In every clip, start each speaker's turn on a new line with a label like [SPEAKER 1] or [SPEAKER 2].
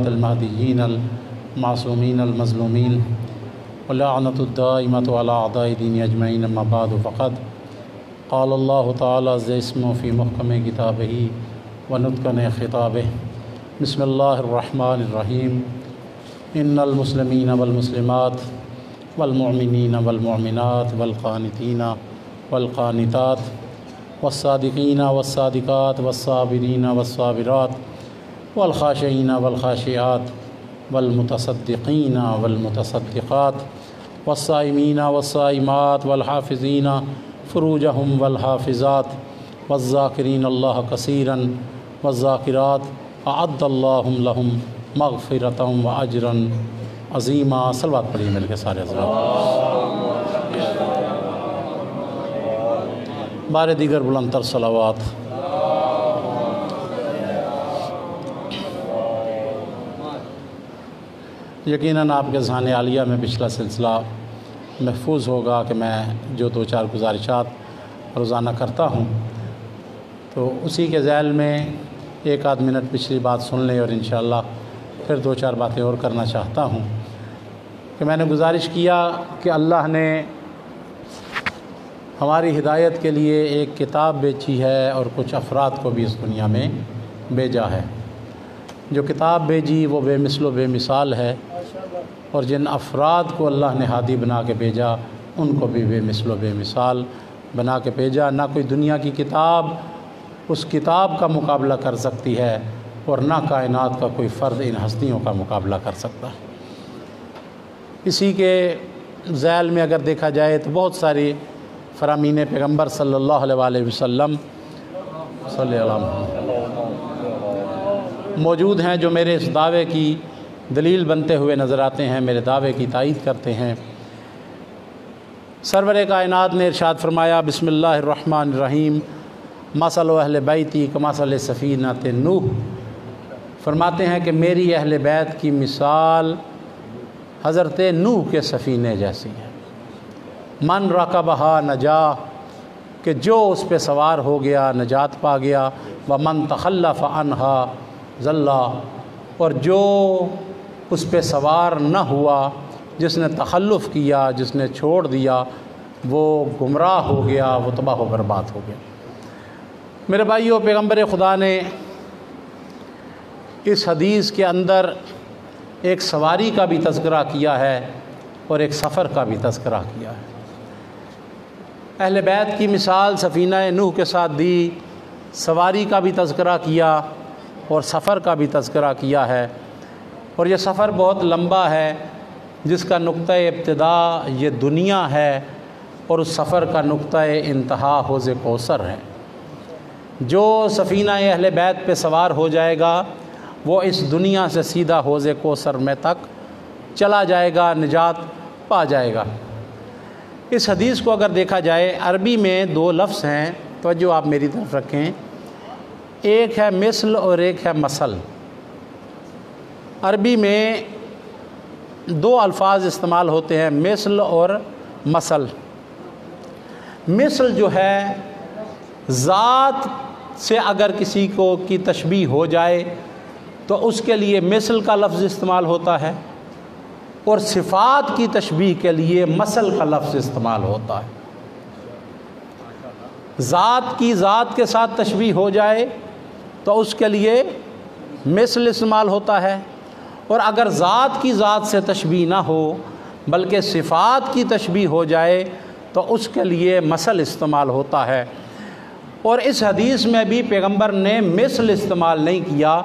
[SPEAKER 1] المهديين المعصومين المظلومين واللعنة الدائمة على أعداء الدين أجمعين. أما بعد فقد قال الله تعالى عز اسمه في محكم كتابه ونطق خطابه. بسم الله الرحمن الرحيم. إن المسلمين والمسلمات والمؤمنين والمؤمنات والقانتين والقانتات والصادقين والصادقات والصابرين والصابرات والخاشعين والخاشعات والمتصدقين والمتصدقات والصائمين والصائمات والحافظين فروجهم والحافظات والذاكرين الله كثيرا والذاكرات أعد الله لهم مغفرة وأجرا عظيما. صلوات پڑھیے مل کے سارے حضرات. بارے دیگر بلند تر صلوات. یقیناً آپ کے ذہن عالیہ میں پچھلا سلسلہ محفوظ ہوگا کہ میں جو دو چار گزارشات روزانہ کرتا ہوں تو اسی کے ذیل میں ایک آدھ منٹ پچھلی بات سن لیں اور انشاءاللہ پھر دو چار باتیں اور کرنا چاہتا ہوں کہ میں نے گزارش کیا کہ اللہ نے ہماری ہدایت کے لیے ایک کتاب بھیجی ہے اور کچھ افراد کو بھی اس دنیا میں بھیجا ہے. جو کتاب بھیجی وہ بے مثل و بے مثال ہے اور جن افراد کو اللہ نے ہادی بنا کے بھیجا ان کو بھی بے مثل و بے مثال بنا کے بھیجا. نہ کوئی دنیا کی کتاب اس کتاب کا مقابلہ کر سکتی ہے اور نہ کائنات کا کوئی فرد ان ہستیوں کا مقابلہ کر سکتا ہے. اسی کے ذیل میں اگر دیکھا جائے تو بہت ساری فرامین پیغمبر صلی اللہ علیہ وآلہ وسلم صلی اللہ علیہ وسلم موجود ہیں جو میرے اس دعوے کی دلیل بنتے ہوئے نظر آتے ہیں، میرے دعوے کی تائید کرتے ہیں. سرور کائنات نے ارشاد فرمایا بسم اللہ الرحمن الرحیم مثل اہل بیتی کمثل سفینۃ نوح. فرماتے ہیں کہ میری اہل بیت کی مثال حضرت نوح کے سفینے جیسی ہے. من رکبہا نجا کہ جو اس پہ سوار ہو گیا نجات پا گیا، ومن تخلف عنہا ضلا اور جو اس پہ سوار نہ ہوا، جس نے تخلف کیا، جس نے چھوڑ دیا، وہ گمراہ ہو گیا، وہ تباہ و برباد ہو گیا. میرے بھائیو، پیغمبر خدا نے اس حدیث کے اندر ایک سواری کا بھی تذکرہ کیا ہے اور ایک سفر کا بھی تذکرہ کیا ہے. اہل بیت کی مثال سفینہ نوح کے ساتھ دی، سواری کا بھی تذکرہ کیا اور سفر کا بھی تذکرہ کیا ہے. اور یہ سفر بہت لمبا ہے جس کا نقطہ ابتدا یہ دنیا ہے اور اس سفر کا نقطہ انتہا حوض کوثر ہے. جو سفینہ اہل بیت پہ سوار ہو جائے گا وہ اس دنیا سے سیدھا حوض کوثر میں تک چلا جائے گا، نجات پا جائے گا. اس حدیث کو اگر دیکھا جائے عربی میں دو لفظ ہیں، توجہ آپ میری طرف رکھیں. ایک ہے مثل اور ایک ہے مثل. عربی میں دو الفاظ استعمال ہوتے ہیں، مثل اور مثل. مثل جو ہے ذات سے اگر کسی کو کی تشبیہ ہو جائے تو اس کے لیے مثل کا لفظ استعمال ہوتا ہے اور صفات کی تشبیہ کے لیے مثل کا لفظ استعمال ہوتا ہے. ذات کی ذات کے ساتھ تشبیہ ہو جائے تو اس کے لیے مثل استعمال ہوتا ہے، اور اگر ذات کی ذات سے تشبیہ نہ ہو بلکہ صفات کی تشبیہ ہو جائے تو اس کے لیے مثل استعمال ہوتا ہے. اور اس حدیث میں بھی پیغمبر نے مثل استعمال نہیں کیا،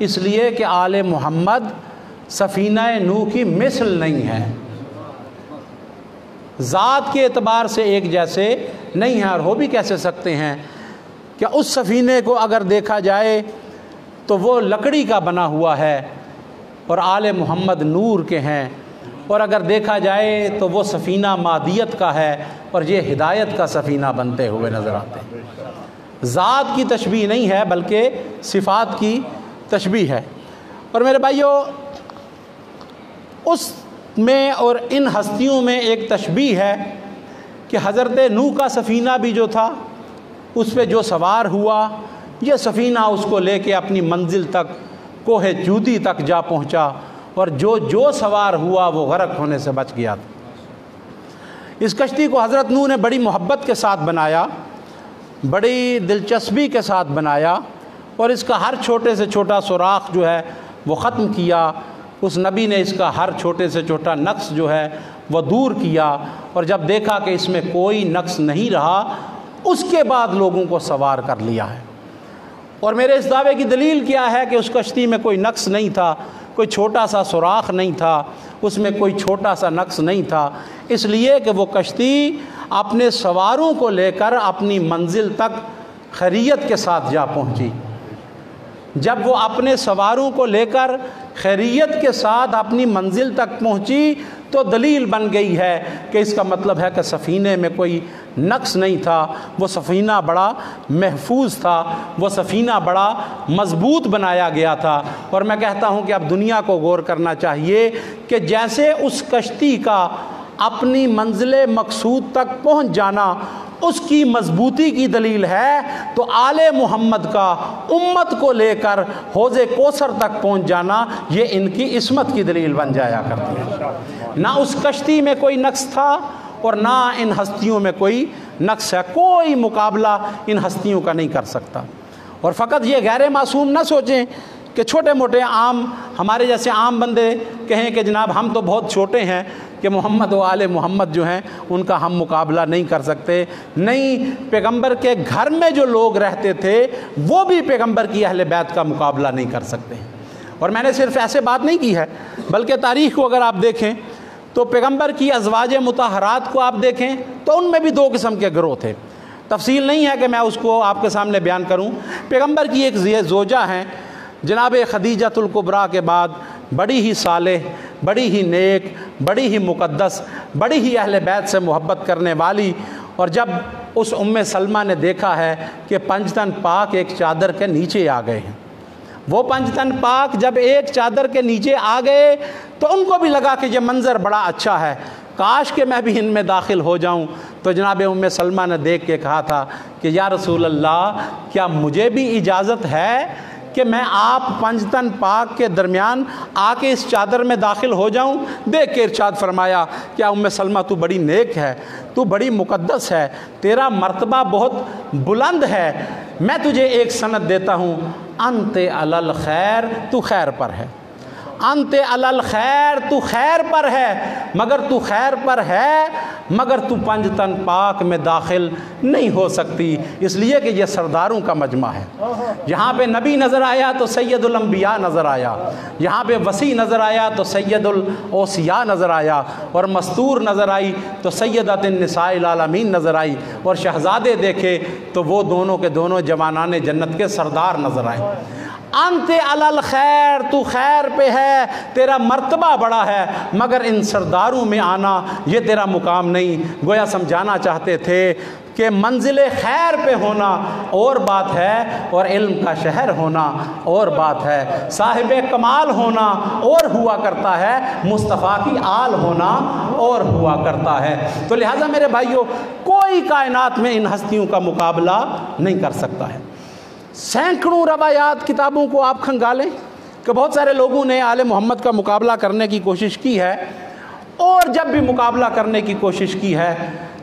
[SPEAKER 1] اس لیے کہ آل محمد سفینہ نوح کی مثل نہیں ہے، ذات کے اعتبار سے ایک جیسے نہیں ہیں. اور ہو بھی کیسے سکتے ہیں کہ اس سفینے کو اگر دیکھا جائے تو وہ لکڑی کا بنا ہوا ہے اور آل محمد نور کے ہیں، اور اگر دیکھا جائے تو وہ سفینہ مادیت کا ہے اور یہ ہدایت کا سفینہ بنتے ہوئے نظر آتے ہیں. ذات کی تشبیہ نہیں ہے بلکہ صفات کی تشبیہ ہے. اور میرے بھائیو، اس میں اور ان ہستیوں میں ایک تشبیہ ہے کہ حضرت نوح کا سفینہ بھی جو تھا اس پہ جو سوار ہوا یہ سفینہ اس کو لے کے اپنی منزل تک کوہ جودی تک جا پہنچا اور جو سوار ہوا وہ غرق ہونے سے بچ گیا تھا۔ اس کشتی کو حضرت نوح نے بڑی محبت کے ساتھ بنایا، بڑی دلچسپی کے ساتھ بنایا، اور اس کا ہر چھوٹے سے چھوٹا سوراخ جو ہے وہ ختم کیا۔ اس نبی نے اس کا ہر چھوٹے سے چھوٹا نقص جو ہے وہ دور کیا، اور جب دیکھا کہ اس میں کوئی نقص نہیں رہا، اس کے بعد لوگوں کو سوار کر لیا ہے۔ اور میرے اس دعوے کی دلیل کیا ہے کہ اس کشتی میں کوئی نقص نہیں تھا، کوئی چھوٹا سا سوراخ نہیں تھا، اس میں کوئی چھوٹا سا نقص نہیں تھا، اس لیے کہ وہ کشتی اپنے سواروں کو لے کر اپنی منزل تک خیریت کے ساتھ جا پہنچی۔ جب وہ اپنے سواروں کو لے کر خیریت کے ساتھ اپنی منزل تک پہنچی تو دلیل بن گئی ہے کہ اس کا مطلب ہے کہ سفینے میں کوئی نقص نہیں تھا، وہ سفینہ بڑا محفوظ تھا، وہ سفینہ بڑا مضبوط بنایا گیا تھا۔ اور میں کہتا ہوں کہ اب دنیا کو غور کرنا چاہیے کہ جیسے اس کشتی کا اپنی منزل مقصود تک پہنچ جانا اس کی مضبوطی کی دلیل ہے، تو آل محمد کا امت کو لے کر حوض کوثر تک پہنچ جانا یہ ان کی عصمت کی دلیل بن جایا کرتی ہے۔ نہ اس کشتی میں کوئی نقص تھا اور نہ ان ہستیوں میں کوئی نقص ہے، کوئی مقابلہ ان ہستیوں کا نہیں کر سکتا۔ اور فقط یہ غیر معصوم نہ سوچیں کہ چھوٹے موٹے عام ہمارے جیسے عام بندے کہیں کہ جناب ہم تو بہت چھوٹے ہیں کہ محمد و آل محمد جو ہیں ان کا ہم مقابلہ نہیں کر سکتے۔ نہیں، پیغمبر کے گھر میں جو لوگ رہتے تھے وہ بھی پیغمبر کی اہل بیت کا مقابلہ نہیں کر سکتے۔ اور میں نے صرف ایسے بات نہیں کی ہے، بلکہ تاریخ کو اگر آپ دیکھیں تو پیغمبر کی ازواج مطہرات کو آپ دیکھیں تو ان میں بھی دو قسم کے گروہ تھے۔ تفصیل نہیں ہے کہ میں اس کو آپ کے سامنے بیان کروں۔ پیغمبر کی ایک زوجہ ہیں جناب خدیجۃ الکبریٰ کے بعد بڑی ہی صالح، بڑی ہی نیک، بڑی ہی مقدس، بڑی ہی اہل بیت سے محبت کرنے والی، اور جب اس ام سلمہ نے دیکھا ہے کہ پنجتن پاک ایک چادر کے نیچے آ گئے ہیں، وہ پنجتن پاک جب ایک چادر کے نیچے آ گئے تو ان کو بھی لگا کہ یہ منظر بڑا اچھا ہے، کاش کہ میں بھی ان میں داخل ہو جاؤں۔ تو جناب ام سلمہ نے دیکھ کے کہا تھا کہ یا رسول اللہ، کیا مجھے بھی اجازت ہے کہ میں آپ پنجتن پاک کے درمیان آ کے اس چادر میں داخل ہو جاؤں؟ دیکھ کے ارشاد فرمایا کہ ام سلمہ تو بڑی نیک ہے، تو بڑی مقدس ہے، تیرا مرتبہ بہت بلند ہے، میں تجھے ایک سند دیتا ہوں، انت علی الخیر، تو خیر پر ہے، انت علی الخیر، تو خیر پر ہے، مگر تو خیر پر ہے مگر تو پنجتن پاک میں داخل نہیں ہو سکتی، اس لیے کہ یہ سرداروں کا مجمع ہے۔ یہاں پہ نبی نظر آیا تو سید الانبیاء نظر آیا، یہاں پہ وسیع نظر آیا تو سید الاوصیاء نظر آیا، اور مستور نظر آئی تو سیدۃ النساء العالمین نظر آئی، اور شہزادے دیکھے تو وہ دونوں کے دونوں جوانان جنت کے سردار نظر آئے۔ انت علی الخیر، تو خیر پہ ہے، تیرا مرتبہ بڑا ہے، مگر ان سرداروں میں آنا یہ تیرا مقام نہیں۔ گویا سمجھانا چاہتے تھے کہ منزل خیر پہ ہونا اور بات ہے، اور علم کا شہر ہونا اور بات ہے، صاحب کمال ہونا اور ہوا کرتا ہے، مصطفیٰ کی آل ہونا اور ہوا کرتا ہے۔ تو لہٰذا میرے بھائیوں، کوئی کائنات میں ان ہستیوں کا مقابلہ نہیں کر سکتا ہے۔ سینکڑوں روایات کتابوں کو آپ کھنگالیں کہ بہت سارے لوگوں نے آل محمد کا مقابلہ کرنے کی کوشش کی ہے، اور جب بھی مقابلہ کرنے کی کوشش کی ہے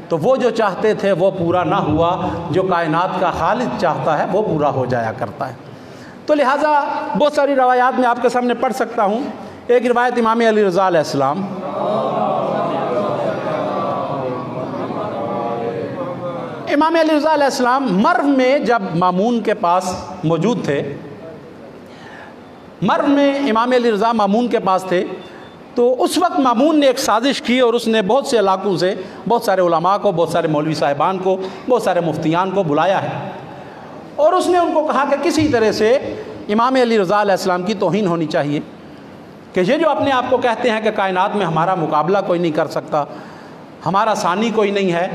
[SPEAKER 1] تو وہ جو چاہتے تھے وہ پورا نہ ہوا، جو کائنات کا خالق چاہتا ہے وہ پورا ہو جایا کرتا ہے۔ تو لہٰذا بہت ساری روایات میں آپ کے سامنے پڑھ سکتا ہوں۔ ایک روایت امام علی رضا علیہ السلام، امام علی رضا علیہ السلام مرو میں جب مامون کے پاس موجود تھے، مرو میں امام علی رضا مامون کے پاس تھے، تو اس وقت مامون نے ایک سازش کی، اور اس نے بہت سے علاقوں سے بہت سارے علماء کو، بہت سارے مولوی صاحبان کو، بہت سارے مفتیان کو بلایا ہے، اور اس نے ان کو کہا کہ کسی طرح سے امام علی رضا علیہ السلام کی توہین ہونی چاہیے، کہ یہ جو اپنے آپ کو کہتے ہیں کہ کائنات میں ہمارا مقابلہ کوئی نہیں کر سکتا، ہمارا ثانی کوئی نہیں ہے،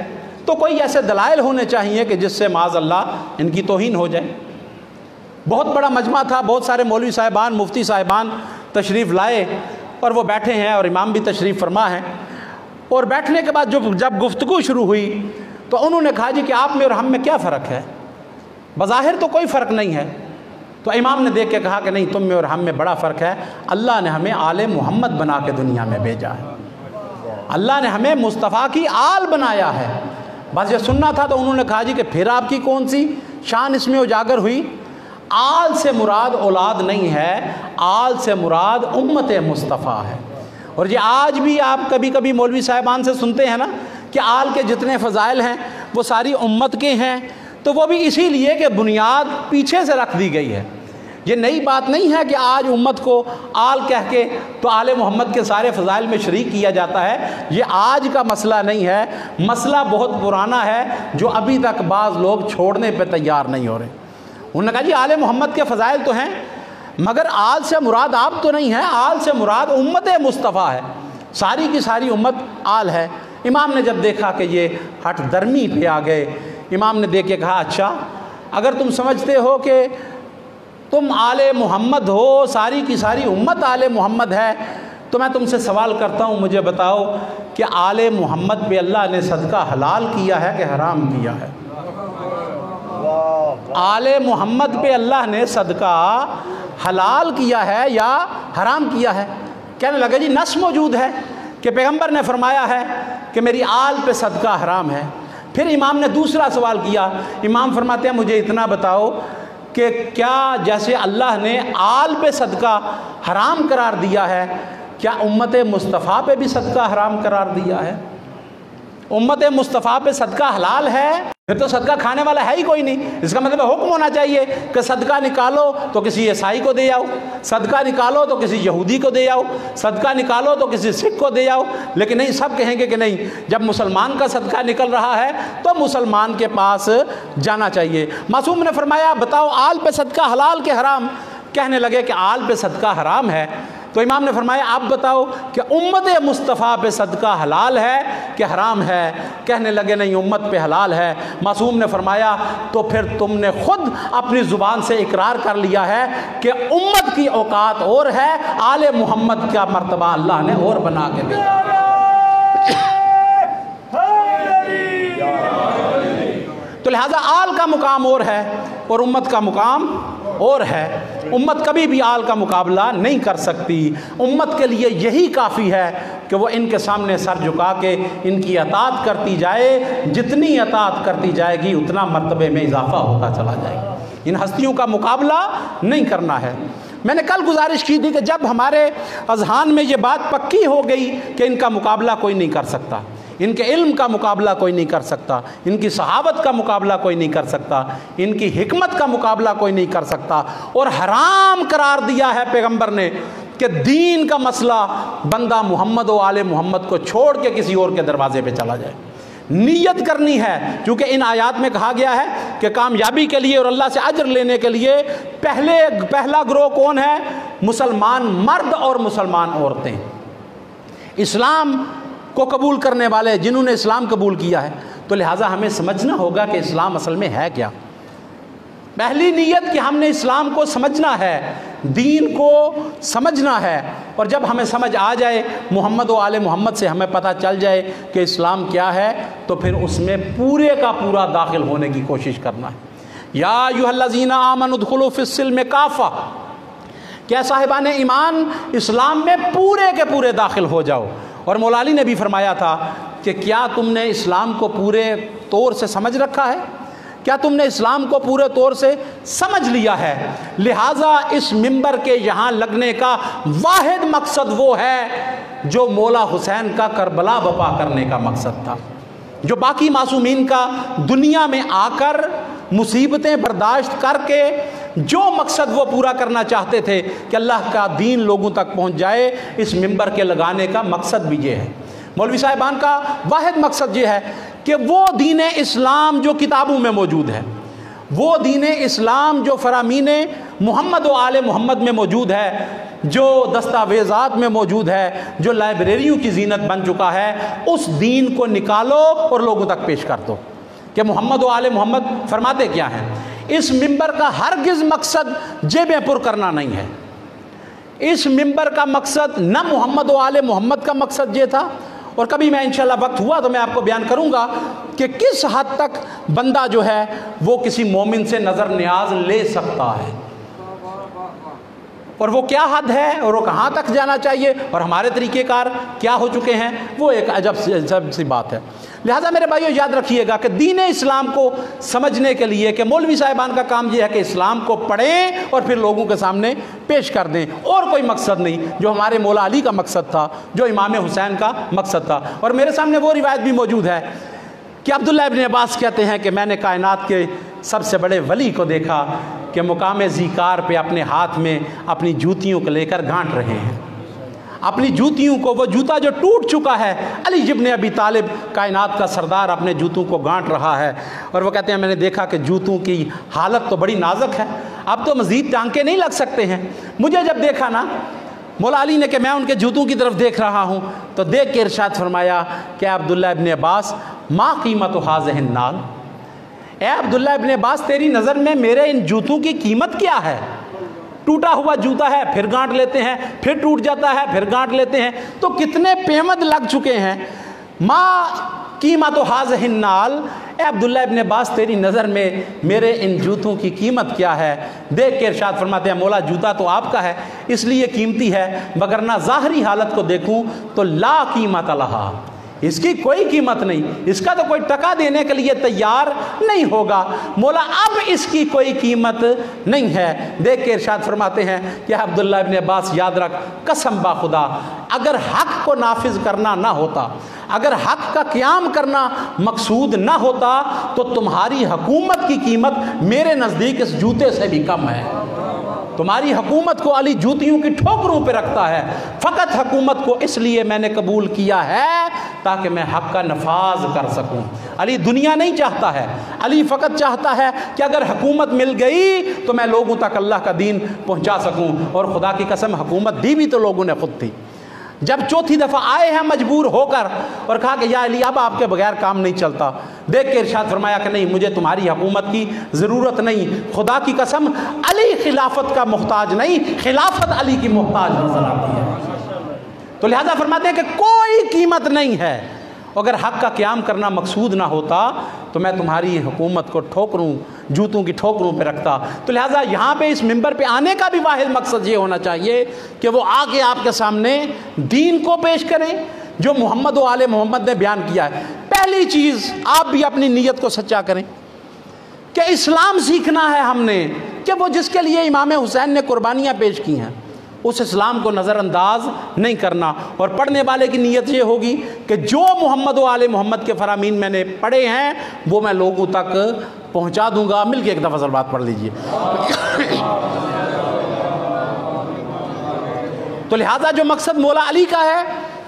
[SPEAKER 1] تو کوئی ایسے دلائل ہونے چاہیے کہ جس سے معاذ اللہ ان کی توہین ہو جائے۔ بہت بڑا مجمع تھا، بہت سارے مولوی صاحبان، مفتی صاحبان تشریف لائے، اور وہ بیٹھے ہیں، اور امام بھی تشریف فرما ہے، اور بیٹھنے کے بعد جب گفتگو شروع ہوئی تو انہوں نے کہا جی کہ آپ میں اور ہم میں کیا فرق ہے؟ بظاہر تو کوئی فرق نہیں ہے، تو امام نے دیکھ کے کہا کہ نہیں، تم میں اور ہم میں بڑا فرق ہے، اللہ نے ہمیں آل محمد بنا کے دنیا میں بھیجا ہے، اللہ نے ہمیں مصطفیٰ کی آل بنایا ہے۔ بس یہ سننا تھا تو انہوں نے کہا جی کہ پھر آپ کی کون سی شان اس میں اجاگر ہوئی؟ آل سے مراد اولاد نہیں ہے، آل سے مراد امت مصطفیٰ ہے۔ اور یہ آج بھی آپ کبھی کبھی مولوی صاحبان سے سنتے ہیں نا کہ آل کے جتنے فضائل ہیں وہ ساری امت کے ہیں، تو وہ بھی اسی لیے کہ بنیاد پیچھے سے رکھ دی گئی ہے۔ یہ نئی بات نہیں ہے کہ آج امت کو آل کہہ کے تو آل محمد کے سارے فضائل میں شریک کیا جاتا ہے، یہ آج کا مسئلہ نہیں ہے، مسئلہ بہت پرانا ہے جو ابھی تک بعض لوگ چھوڑنے پہ تیار نہیں ہو رہے۔ انہوں نے کہا جی آل محمد کے فضائل تو ہیں، مگر آل سے مراد آپ تو نہیں ہے، آل سے مراد امت مصطفیٰ ہے، ساری کی ساری امت آل ہے۔ امام نے جب دیکھا کہ یہ ہٹ درمی پہ آ گئے، امام نے دیکھ کے کہا اچھا اگر تم سمجھتے ہو کہ تم آل محمد ہو، ساری کی ساری امت آل محمد ہے، تو میں تم سے سوال کرتا ہوں، مجھے بتاؤ کہ آل محمد پہ اللہ نے صدقہ حلال کیا ہے کہ حرام کیا ہے؟ آل محمد پہ اللہ نے صدقہ حلال کیا ہے یا حرام کیا ہے؟ کہنے لگا جی نص موجود ہے کہ پیغمبر نے فرمایا ہے کہ میری آل پہ صدقہ حرام ہے۔ پھر امام نے دوسرا سوال کیا، امام فرماتے ہیں مجھے اتنا بتاؤ کہ کیا جیسے اللہ نے آل پہ صدقہ حرام قرار دیا ہے، کیا امت مصطفیٰ پہ بھی صدقہ حرام قرار دیا ہے؟ امت مصطفیٰ پہ صدقہ حلال ہے، پھر تو صدقہ کھانے والا ہے ہی کوئی نہیں۔ اس کا مطلب حکم ہونا چاہیے کہ صدقہ نکالو تو کسی عیسائی کو دے آؤ، صدقہ نکالو تو کسی یہودی کو دے آؤ، صدقہ نکالو تو کسی سکھ کو دے آؤ، لیکن نہیں، سب کہیں گے کہ نہیں، جب مسلمان کا صدقہ نکل رہا ہے تو مسلمان کے پاس جانا چاہیے۔ معصوم نے فرمایا بتاؤ آل پہ صدقہ حلال کہ حرام؟ کہنے لگے کہ آل پہ صدقہ حرام ہے۔ تو امام نے فرمایا آپ بتاؤ کہ امت مصطفیٰ پہ صدقہ حلال ہے کہ حرام ہے؟ کہنے لگے نہیں، امت پہ حلال ہے۔ معصوم نے فرمایا تو پھر تم نے خود اپنی زبان سے اقرار کر لیا ہے کہ امت کی اوقات اور ہے، آل محمد کا مرتبہ اللہ نے اور بنا کے دیا۔ تو لہذا آل کا مقام اور ہے اور امت کا مقام اور ہے۔ امت کبھی بھی آل کا مقابلہ نہیں کر سکتی۔ امت کے لیے یہی کافی ہے کہ وہ ان کے سامنے سر جھکا کے ان کی اطاعت کرتی جائے، جتنی اطاعت کرتی جائے گی اتنا مرتبے میں اضافہ ہوتا چلا جائے گا۔ ان ہستیوں کا مقابلہ نہیں کرنا ہے۔ میں نے کل گزارش کی تھی کہ جب ہمارے اذہان میں یہ بات پکی ہو گئی کہ ان کا مقابلہ کوئی نہیں کر سکتا، ان کے علم کا مقابلہ کوئی نہیں کر سکتا، ان کی صحابت کا مقابلہ کوئی نہیں کر سکتا، ان کی حکمت کا مقابلہ کوئی نہیں کر سکتا، اور حرام قرار دیا ہے پیغمبر نے کہ دین کا مسئلہ بندہ محمد و آل محمد کو چھوڑ کے کسی اور کے دروازے پہ چلا جائے۔ نیت کرنی ہے، کیونکہ ان آیات میں کہا گیا ہے کہ کامیابی کے لیے اور اللہ سے اجر لینے کے لیے پہلا گروہ کون ہے؟ مسلمان مرد اور مسلمان عورتیں، اسلام کو قبول کرنے والے جنہوں نے اسلام قبول کیا ہے۔ تو لہٰذا ہمیں سمجھنا ہوگا کہ اسلام اصل میں ہے کیا۔ پہلی نیت کہ ہم نے اسلام کو سمجھنا ہے، دین کو سمجھنا ہے، اور جب ہمیں سمجھ آ جائے محمد و آل محمد سے ہمیں پتہ چل جائے کہ اسلام کیا ہے، تو پھر اس میں پورے کا پورا داخل ہونے کی کوشش کرنا ہے۔ یا ایھا الذین آمنوا ادخلوا فی السلم کافہ، کیا صاحبان ایمان اسلام میں پورے کے پورے داخل ہو جاؤ۔ اور مولا علی نے بھی فرمایا تھا کہ کیا تم نے اسلام کو پورے طور سے سمجھ رکھا ہے؟ کیا تم نے اسلام کو پورے طور سے سمجھ لیا ہے؟ لہٰذا اس منبر کے یہاں لگنے کا واحد مقصد وہ ہے جو مولا حسین کا کربلا بپا کرنے کا مقصد تھا، جو باقی معصومین کا دنیا میں آ کر مصیبتیں برداشت کر کے جو مقصد وہ پورا کرنا چاہتے تھے کہ اللہ کا دین لوگوں تک پہنچ جائے، اس منبر کے لگانے کا مقصد بھی یہ ہے۔ مولوی صاحبان کا واحد مقصد یہ ہے کہ وہ دین اسلام جو کتابوں میں موجود ہے، وہ دین اسلام جو فرامین محمد و آل محمد میں موجود ہے، جو دستاویزات میں موجود ہے، جو لائبریریوں کی زینت بن چکا ہے، اس دین کو نکالو اور لوگوں تک پیش کر دو کہ محمد و آل محمد فرماتے کیا ہیں۔ اس منبر کا ہرگز مقصد جیبیں پر کرنا نہیں ہے۔ اس منبر کا مقصد نہ محمد و آل محمد کا مقصد یہ تھا، اور کبھی میں انشاءاللہ وقت ہوا تو میں آپ کو بیان کروں گا کہ کس حد تک بندہ جو ہے وہ کسی مومن سے نظر نیاز لے سکتا ہے۔ اور وہ کیا حد ہے اور وہ کہاں تک جانا چاہیے اور ہمارے طریقہ کار کیا ہو چکے ہیں، وہ ایک عجب سی بات ہے۔ لہٰذا میرے بھائیو یاد رکھیے گا کہ دین اسلام کو سمجھنے کے لیے کہ مولوی صاحبان کا کام یہ ہے کہ اسلام کو پڑھیں اور پھر لوگوں کے سامنے پیش کر دیں، اور کوئی مقصد نہیں، جو ہمارے مولا علی کا مقصد تھا، جو امام حسین کا مقصد تھا۔ اور میرے سامنے وہ روایت بھی موجود ہے کہ عبداللہ ابن عباس کہتے ہیں کہ میں نے کائنات کے سب سے بڑے ولی کو دیکھا کہ مقام ذیکار پہ اپنے ہاتھ میں اپنی جوتیوں کو لے کر گھانٹ رہے ہیں، اپنی جوتیوں کو، وہ جوتا جو ٹوٹ چکا ہے، علی ابن ابی طالب کائنات کا سردار اپنے جوتوں کو گھانٹ رہا ہے۔ اور وہ کہتے ہیں میں نے دیکھا کہ جوتوں کی حالت تو بڑی نازک ہے، اب تو مزید ٹانکے نہیں لگ سکتے ہیں۔ مجھے جب دیکھا نا مولا علی نے کہ میں ان کے جوتوں کی طرف دیکھ رہا ہوں، تو دیکھ کے ارشاد فرمایا کہ عبداللہ ابن عباس ما قیمت ھذہ النعل، اے عبداللہ ابن عباس تیری نظر میں میرے ان جوتوں کی قیمت کیا ہے؟ ٹوٹا ہوا جوتا ہے، پھر گانٹ لیتے ہیں، پھر ٹوٹ جاتا ہے، پھر گانٹ لیتے ہیں، تو کتنے پیمد لگ چکے ہیں۔ ما قیمت ھذہ النعل، اے عبداللہ ابن عباس تیری نظر میں میرے ان جوتوں کی قیمت کیا ہے؟ دیکھ کے ارشاد فرماتے ہیں مولا جوتا تو آپ کا ہے اس لیے قیمتی ہے، مگر نہ ظاہری حالت کو دیکھوں تو لا قیمت لہا، اس کی کوئی قیمت نہیں، اس کا تو کوئی ٹکا دینے کے لیے تیار نہیں ہوگا، مولا اب اس کی کوئی قیمت نہیں ہے۔ دیکھ کے ارشاد فرماتے ہیں کہ عبداللہ ابن عباس یاد رکھ، قسم با خدا اگر حق کو نافذ کرنا نہ ہوتا، اگر حق کا قیام کرنا مقصود نہ ہوتا تو تمہاری حکومت کی قیمت میرے نزدیک اس جوتے سے بھی کم ہے۔ تمہاری حکومت کو علی جوتیوں کی ٹھوکروں پہ رکھتا ہے، فقط حکومت کو اس لیے میں نے قبول کیا ہے تاکہ میں حق کا نفاذ کر سکوں۔ علی دنیا نہیں چاہتا ہے، علی فقط چاہتا ہے کہ اگر حکومت مل گئی تو میں لوگوں تک اللہ کا دین پہنچا سکوں، اور خدا کی قسم حکومت دی بھی تو لوگوں نے خود تھی۔ جب چوتھی دفعہ آئے ہیں مجبور ہو کر اور کہا کہ یا علی اب آپ کے بغیر کام نہیں چلتا، دیکھ کے ارشاد فرمایا کہ نہیں مجھے تمہاری حکومت کی ضرورت نہیں، خدا کی قسم علی خلافت کا محتاج نہیں، خلافت علی کی محتاج نظر آتی ہے۔ تو لہذا فرماتے ہیں کہ کوئی قیمت نہیں ہے، اگر حق کا قیام کرنا مقصود نہ ہوتا تو میں تمہاری حکومت کو ٹھوکروں، جوتوں کی ٹھوکروں پہ رکھتا۔ تو لہٰذا یہاں پہ اس ممبر پہ آنے کا بھی واحد مقصد یہ ہونا چاہیے کہ وہ آ کے آپ کے سامنے دین کو پیش کریں جو محمد و آل محمد نے بیان کیا ہے۔ پہلی چیز آپ بھی اپنی نیت کو سچا کریں کہ اسلام سیکھنا ہے ہم نے، کہ وہ جس کے لیے امام حسین نے قربانیاں پیش کی ہیں اس اسلام کو نظر انداز نہیں کرنا، اور پڑھنے والے کی نیت یہ ہوگی کہ جو محمد و آل محمد کے فرامین میں نے پڑھے ہیں وہ میں لوگوں تک پہنچا دوں گا۔ مل کے ایک دفعہ صلوات پڑھ لیجئے۔ تو لہٰذا جو مقصد مولا علی کا ہے،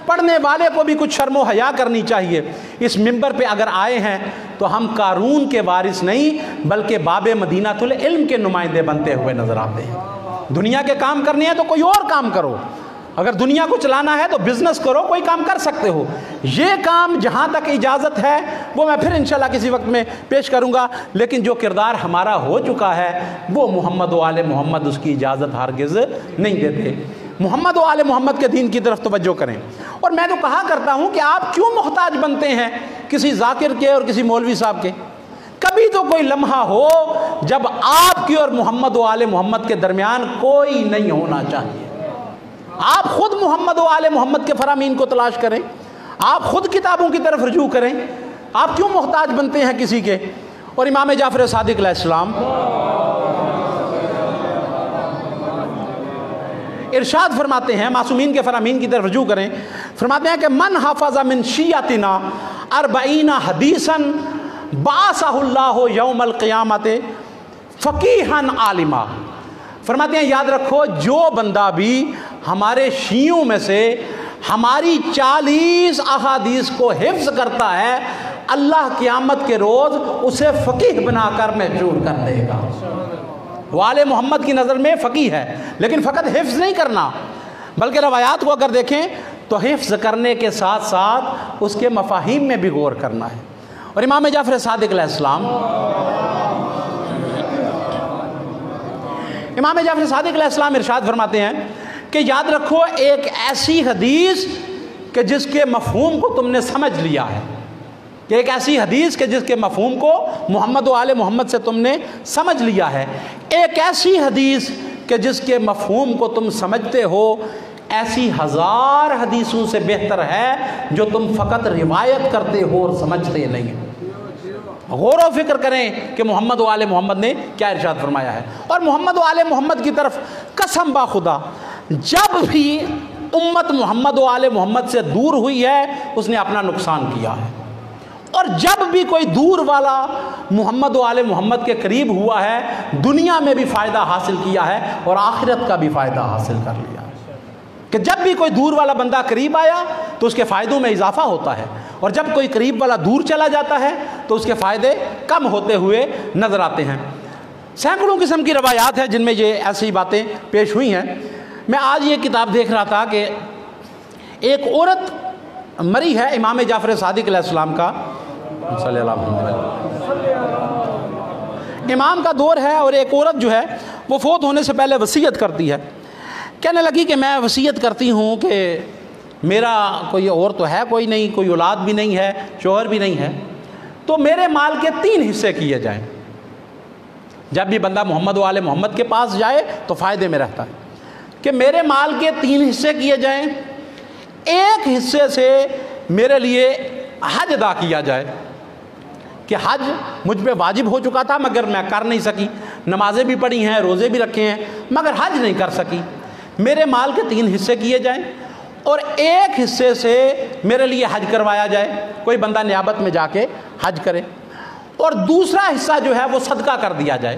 [SPEAKER 1] پڑھنے والے کو بھی کچھ شرم و حیا کرنی چاہیے۔ اس ممبر پہ اگر آئے ہیں تو ہم قارون کے وارث نہیں بلکہ باب مدینہ العلم کے نمائندے بنتے ہوئے نظر آتے ہیں۔ دنیا کے کام کرنے ہیں تو کوئی اور کام کرو، اگر دنیا کو چلانا ہے تو بزنس کرو، کوئی کام کر سکتے ہو، یہ کام جہاں تک اجازت ہے وہ میں پھر انشاءاللہ کسی وقت میں پیش کروں گا، لیکن جو کردار ہمارا ہو چکا ہے وہ محمد و آل محمد اس کی اجازت ہرگز نہیں دیتے۔ محمد و آل محمد کے دین کی طرف توجہ کریں۔ اور میں تو کہا کرتا ہوں کہ آپ کیوں محتاج بنتے ہیں کسی ذاکر کے اور کسی مولوی صاحب کے؟ کبھی تو کوئی لمحہ ہو جب آپ کی اور محمد و آل محمد کے درمیان کوئی نہیں ہونا چاہیے۔ آپ خود محمد و آل محمد کے فرامین کو تلاش کریں، آپ خود کتابوں کی طرف رجوع کریں، آپ کیوں محتاج بنتے ہیں کسی کے؟ اور امام جعفر صادق علیہ السلام ارشاد فرماتے ہیں، معصومین کے فرامین کی طرف رجوع کریں، فرماتے ہیں کہ من حفظ من شیعتنا 40 حدیثا بعثہ اللہ یوم القیامت فقیہا عالما۔ فرماتے ہیں یاد رکھو جو بندہ بھی ہمارے شیعوں میں سے ہماری 40 احادیث کو حفظ کرتا ہے، اللہ قیامت کے روز اسے فقیہ بنا کر محشور کر دے گا۔ وہ آل محمد کی نظر میں فقیہ ہے، لیکن فقط حفظ نہیں کرنا بلکہ روایات کو اگر دیکھیں تو حفظ کرنے کے ساتھ ساتھ اس کے مفاہیم میں بھی غور کرنا ہے۔ اور امام جعفر صادق علیہ السلام ارشاد فرماتے ہیں کہ یاد رکھو ایک ایسی حدیث کہ جس کے مفہوم کو تم نے سمجھ لیا ہے، کہ ایک ایسی حدیث کہ جس کے مفہوم کو محمد و آل محمد سے تم نے سمجھ لیا ہے، ایک ایسی حدیث کہ جس کے مفہوم کو تم سمجھتے ہو ایسی ہزار حدیثوں سے بہتر ہے جو تم فقط روایت کرتے ہو اور سمجھتے نہیں۔ غور و فکر کریں کہ محمد و آل محمد نے کیا ارشاد فرمایا ہے۔ اور محمد و آل محمد کی طرف قسم با خدا، جب بھی امت محمد و آل محمد سے دور ہوئی ہے اس نے اپنا نقصان کیا ہے، اور جب بھی کوئی دور والا محمد و آل محمد کے قریب ہوا ہے دنیا میں بھی فائدہ حاصل کیا ہے اور آخرت کا بھی فائدہ حاصل کر لیا ہے۔ کہ جب بھی کوئی دور والا بندہ قریب آیا تو اس کے فائدوں میں اضافہ ہوتا ہے، اور جب کوئی قریب والا دور چلا جاتا ہے تو اس کے فائدے کم ہوتے ہوئے نظر آتے ہیں۔ سینکڑوں قسم کی روایات ہیں جن میں یہ ایسی باتیں پیش ہوئی ہیں۔ میں آج یہ کتاب دیکھ رہا تھا کہ ایک عورت مری ہے امام جعفر صادق علیہ السلام کا صلی اللہ علیہ وسلم، امام کا دور ہے، اور ایک عورت جو ہے وہ فوت ہونے سے پہلے وصیت کرتی ہے، کہنے لگی کہ میں وصیت کرتی ہوں کہ میرا کوئی اور تو ہے کوئی نہیں، کوئی اولاد بھی نہیں ہے، شوہر بھی نہیں ہے، تو میرے مال کے 3 حصے کیے جائیں۔ جب بھی بندہ محمد و آل محمد کے پاس جائے تو فائدے میں رہتا ہے کہ میرے مال کے 3 حصے کیے جائیں، ایک حصے سے میرے لیے حج ادا کیا جائے، کہ حج مجھ پہ واجب ہو چکا تھا مگر میں کر نہیں سکی، نمازیں بھی پڑھی ہیں، روزے بھی رکھے ہیں، مگر حج نہیں کر سکی، میرے مال کے 3 حصے کیے جائیں، اور ایک حصے سے میرے لیے حج کروایا جائے، کوئی بندہ نیابت میں جا کے حج کرے، اور دوسرا حصہ جو ہے وہ صدقہ کر دیا جائے،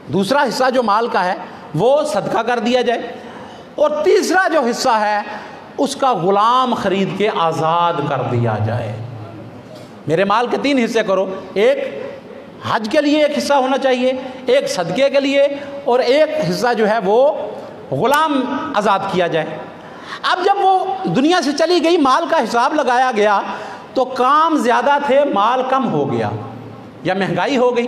[SPEAKER 1] دوسرا حصہ جو مال کا ہے وہ صدقہ کر دیا جائے، اور تیسرا جو حصہ ہے اس کا غلام خرید کے آزاد کر دیا جائے۔ میرے مال کے 3 حصے کرو، ایک حج کے لیے ایک حصہ ہونا چاہیے، ایک صدقے کے لیے، اور ایک حصہ جو ہے وہ غلام آزاد کیا جائے۔ اب جب وہ دنیا سے چلی گئی، مال کا حساب لگایا گیا تو کام زیادہ تھے، مال کم ہو گیا، یا مہنگائی ہو گئی،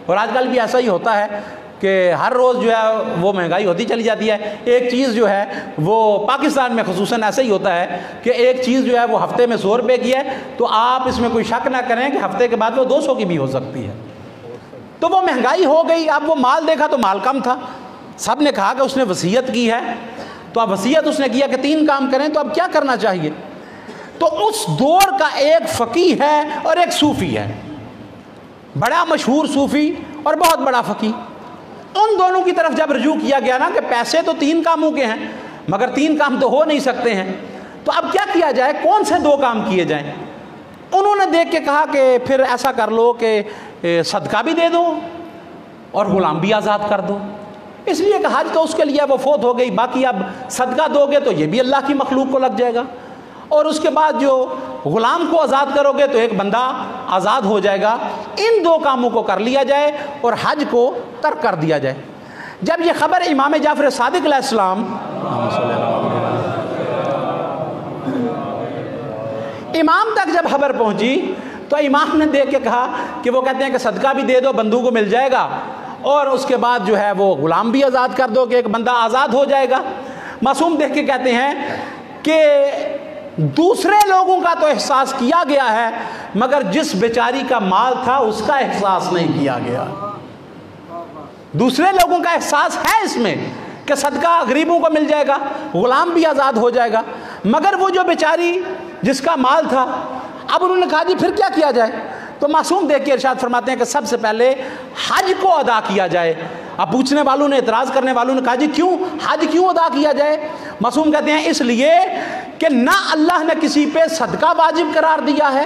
[SPEAKER 1] اور آج کل بھی ایسا ہی ہوتا ہے کہ ہر روز جو ہے وہ مہنگائی ہوتی چلی جاتی ہے۔ ایک چیز جو ہے وہ پاکستان میں خصوصاً ایسا ہی ہوتا ہے کہ ایک چیز جو ہے وہ ہفتے میں 100 روپے کی ہے تو آپ اس میں کوئی شک نہ کریں کہ ہفتے کے بعد وہ 200 کی بھی ہو سکتی ہے۔ تو وہ مہنگائی ہو گئی، اب وہ مال دیکھا تو مال کم تھا، سب نے کہا کہ اس نے وصیت کی ہے، تو اب وصیت اس نے کیا کہ 3 کام کریں، تو اب کیا کرنا چاہیے؟ تو اس دور کا ایک فقیہ ہے اور ایک صوفی ہے، بڑا مشہور صوفی اور بہت بڑا فقیہ۔ ان دونوں کی طرف جب رجوع کیا گیا نا کہ پیسے تو 3 کاموں کے ہیں مگر 3 کام تو ہو نہیں سکتے ہیں، تو اب کیا کیا جائے، کون سے 2 کام کیے جائیں؟ انہوں نے دیکھ کے کہا کہ پھر ایسا کر لو کہ صدقہ بھی دے دو اور غلام بھی آزاد کر دو، اس لیے کہ حج تو اس کے لیے وہ فوت ہو گئی، باقی اب صدقہ دو گے تو یہ بھی اللہ کی مخلوق کو لگ جائے گا، اور اس کے بعد جو غلام کو آزاد کرو گے تو ایک بندہ آزاد ہو جائے گا۔ ان 2 کاموں کو کر لیا جائے اور حج کو ترک کر دیا جائے۔ جب یہ خبر امام جعفر صادق علیہ السلام امام تک جب خبر پہنچی تو امام نے دیکھ کے کہا کہ وہ کہتے ہیں کہ صدقہ بھی دے دو، بندوں کو مل جائے گا، اور اس کے بعد جو ہے وہ غلام بھی آزاد کر دو کہ ایک بندہ آزاد ہو جائے گا۔ معصوم دیکھ کے کہتے ہیں کہ دوسرے لوگوں کا تو احساس کیا گیا ہے مگر جس بیچاری کا مال تھا اس کا احساس نہیں کیا گیا۔ دوسرے لوگوں کا احساس ہے اس میں کہ صدقہ غریبوں کو مل جائے گا، غلام بھی آزاد ہو جائے گا، مگر وہ جو بیچاری جس کا مال تھا، اب انہوں نے کہا جی پھر کیا کیا جائے؟ تو معصوم دیکھ کے ارشاد فرماتے ہیں کہ سب سے پہلے حج کو ادا کیا جائے۔ اب پوچھنے والوں نے، اعتراض کرنے والوں نے کہا جی کیوں حج کیوں ادا کیا جائے؟ معصوم کہتے ہیں اس لیے کہ نہ اللہ نے کسی پہ صدقہ واجب قرار دیا ہے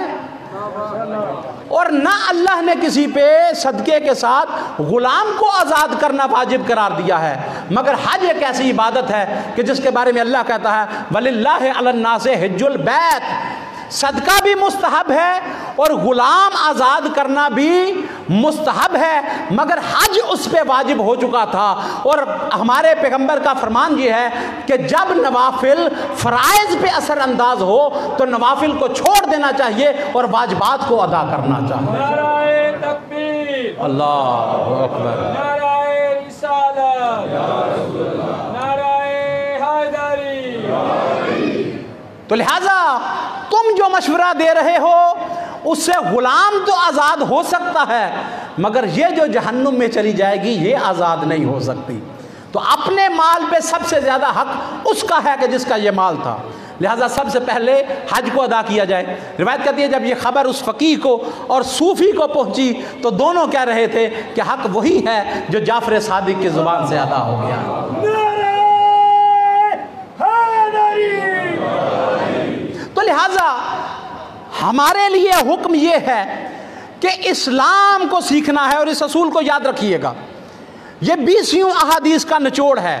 [SPEAKER 1] اور نہ اللہ نے کسی پہ صدقے کے ساتھ غلام کو آزاد کرنا واجب قرار دیا ہے، مگر حج ایک ایسی عبادت ہے کہ جس کے بارے میں اللہ کہتا ہے وَلِلَّهِ عَلَى النَّاسِ حِجُّ الْبَيْتِ، صدقہ بھی مستحب ہے اور غلام آزاد کرنا بھی مستحب ہے، مگر حج اس پہ واجب ہو چکا تھا۔ اور ہمارے پیغمبر کا فرمان یہ ہے کہ جب نوافل فرائض پہ اثر انداز ہو تو نوافل کو چھوڑ دینا چاہیے اور واجبات کو ادا کرنا چاہیے۔
[SPEAKER 2] نعرہ تکبیر،
[SPEAKER 1] اللہ اکبر،
[SPEAKER 2] نعرہ رسالت، نعرہ حیدری۔
[SPEAKER 1] تو لہٰذا تم جو مشورہ دے رہے ہو اس سے غلام تو آزاد ہو سکتا ہے مگر یہ جو جہنم میں چلی جائے گی یہ آزاد نہیں ہو سکتی۔ تو اپنے مال پہ سب سے زیادہ حق اس کا ہے کہ جس کا یہ مال تھا، لہٰذا سب سے پہلے حج کو ادا کیا جائے۔ روایت کہتی ہے جب یہ خبر اس فقیہ کو اور صوفی کو پہنچی تو دونوں کہہ رہے تھے کہ حق وہی ہے جو جعفر صادق کی زبان سے ادا ہو گیا۔ تو لہٰذا ہمارے لیے حکم یہ ہے کہ اسلام کو سیکھنا ہے، اور اس اصول کو یاد رکھیے گا، یہ 20 احادیث کا نچوڑ ہے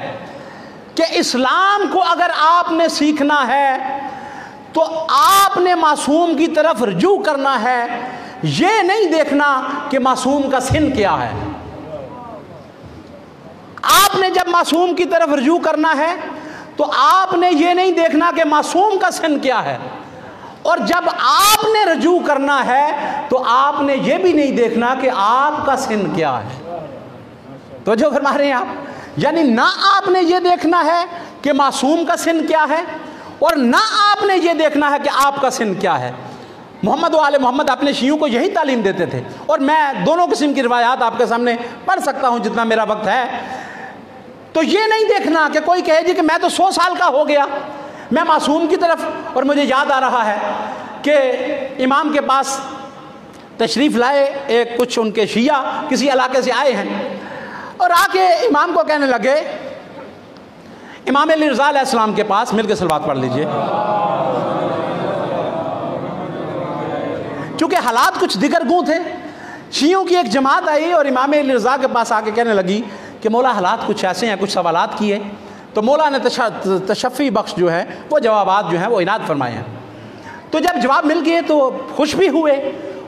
[SPEAKER 1] کہ اسلام کو اگر آپ نے سیکھنا ہے تو آپ نے معصوم کی طرف رجوع کرنا ہے، یہ نہیں دیکھنا کہ معصوم کا سن کیا ہے۔ آپ نے جب معصوم کی طرف رجوع کرنا ہے تو آپ نے یہ نہیں دیکھنا کہ معصوم کا سن کیا ہے، اور جب آپ نے رجوع کرنا ہے تو آپ نے یہ بھی نہیں دیکھنا کہ آپ کا سن کیا ہے۔ تو جو فرما رہے ہیں آپ، یعنی نہ آپ نے یہ دیکھنا ہے کہ معصوم کا سن کیا ہے، اور نہ آپ نے یہ دیکھنا ہے کہ آپ کا سن کیا ہے۔ محمد و آل محمد اپنے شیعوں کو یہی تعلیم دیتے تھے، اور میں دونوں قسم کی روایات آپ کے سامنے پڑھ سکتا ہوں جتنا میرا وقت ہے۔ تو یہ نہیں دیکھنا کہ کوئی کہے جی کہ میں تو 100 سال کا ہو گیا، میں معصوم کی طرف، اور مجھے یاد آ رہا ہے کہ امام کے پاس تشریف لائے ایک کچھ ان کے شیعہ کسی علاقے سے آئے ہیں، اور آ کے امام کو کہنے لگے، امام علی رضا علیہ السلام کے پاس، مل کے صلوات پڑھ لیجئے، چونکہ حالات کچھ دیگر گوں تھے، شیعوں کی ایک جماعت آئی اور امام علی رضا کے پاس آ کے کہنے لگی کہ مولا حالات کچھ ایسے ہیں، کچھ سوالات کیے، تو مولا نے تشفی بخش جو ہے وہ جوابات جو ہیں وہ عنایت فرمائے ہیں۔ تو جب جواب مل گئے تو خوش بھی ہوئے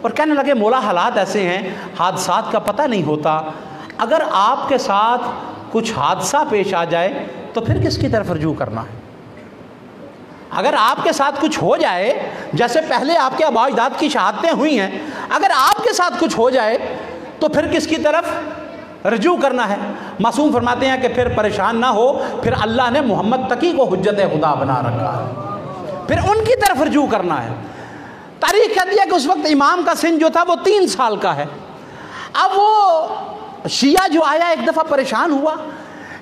[SPEAKER 1] اور کہنے لگے مولا حالات ایسے ہیں، حادثات کا پتہ نہیں ہوتا، اگر آپ کے ساتھ کچھ حادثہ پیش آ جائے تو پھر کس کی طرف رجوع کرنا ہے؟ اگر آپ کے ساتھ کچھ ہو جائے، جیسے پہلے آپ کے آباء و اجداد کی شہادتیں ہوئی ہیں، اگر آپ کے ساتھ کچھ ہو جائے تو پھر کس کی طرف رجوع کرنا ہے؟ معصوم فرماتے ہیں کہ پھر پریشان نہ ہو، پھر اللہ نے محمد تقی کو حجت خدا بنا رکھا ہے، پھر ان کی طرف رجوع کرنا ہے۔ تاریخ کہتی ہے کہ اس وقت امام کا سن جو تھا وہ 3 سال کا ہے۔ اب وہ شیعہ جو آیا ایک دفعہ پریشان ہوا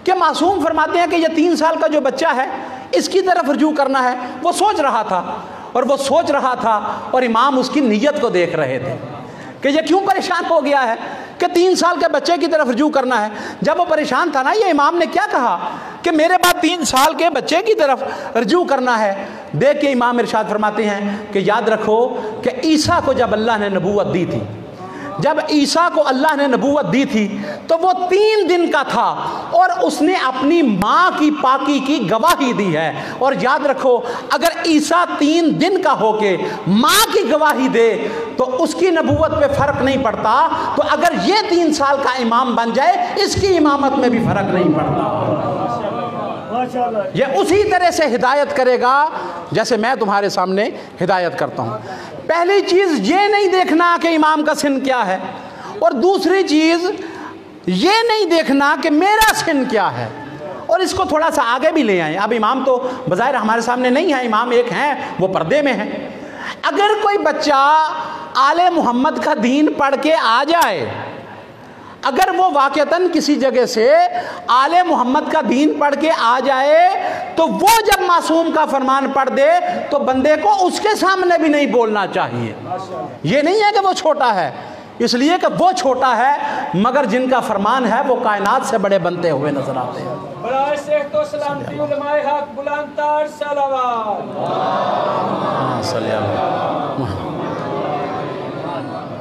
[SPEAKER 1] کہ معصوم فرماتے ہیں کہ یہ 3 سال کا جو بچہ ہے اس کی طرف رجوع کرنا ہے۔ وہ سوچ رہا تھا اور امام اس کی نیت کو دیکھ رہے تھے کہ یہ کیوں پریشان ہو گیا ہے کہ 3 سال کے بچے کی طرف رجوع کرنا ہے۔ جب وہ پریشان تھا نا، یہ امام نے کیا کہا کہ میرے بعد 3 سال کے بچے کی طرف رجوع کرنا ہے۔ دیکھ کے امام ارشاد فرماتے ہیں کہ یاد رکھو کہ عیسیٰ کو جب اللہ نے نبوت دی تھی، جب عیسیٰ کو اللہ نے نبوت دی تھی تو وہ 3 دن کا تھا اور اس نے اپنی ماں کی پاکی کی گواہی دی ہے۔ اور یاد رکھو اگر عیسیٰ 3 دن کا ہو کے ماں کی گواہی دے تو اس کی نبوت پہ فرق نہیں پڑتا، تو اگر یہ 3 سال کا امام بن جائے اس کی امامت میں بھی فرق نہیں پڑتا۔ یہ اسی طرح سے ہدایت کرے گا جیسے میں تمہارے سامنے ہدایت کرتا ہوں۔ پہلی چیز یہ نہیں دیکھنا کہ امام کا سن کیا ہے، اور دوسری چیز یہ نہیں دیکھنا کہ میرا سن کیا ہے، اور اس کو تھوڑا سا آگے بھی لے آئیں۔ اب امام تو بظاہر ہمارے سامنے نہیں ہے، امام ایک ہیں، وہ پردے میں ہیں۔ اگر کوئی بچہ آل محمد کا دین پڑھ کے آ جائے، اگر وہ واقعتاً کسی جگہ سے آل محمد کا دین پڑھ کے آ جائے تو وہ جب معصوم کا فرمان پڑھ دے تو بندے کو اس کے سامنے بھی نہیں بولنا چاہیے۔ یہ نہیں ہے کہ وہ چھوٹا ہے، اس لیے کہ وہ چھوٹا ہے مگر جن کا فرمان ہے وہ کائنات سے بڑے بنتے ہوئے نظر آتے ہیں۔
[SPEAKER 2] برائے صحت و سلامتی علماء حق بلند تر صلوات۔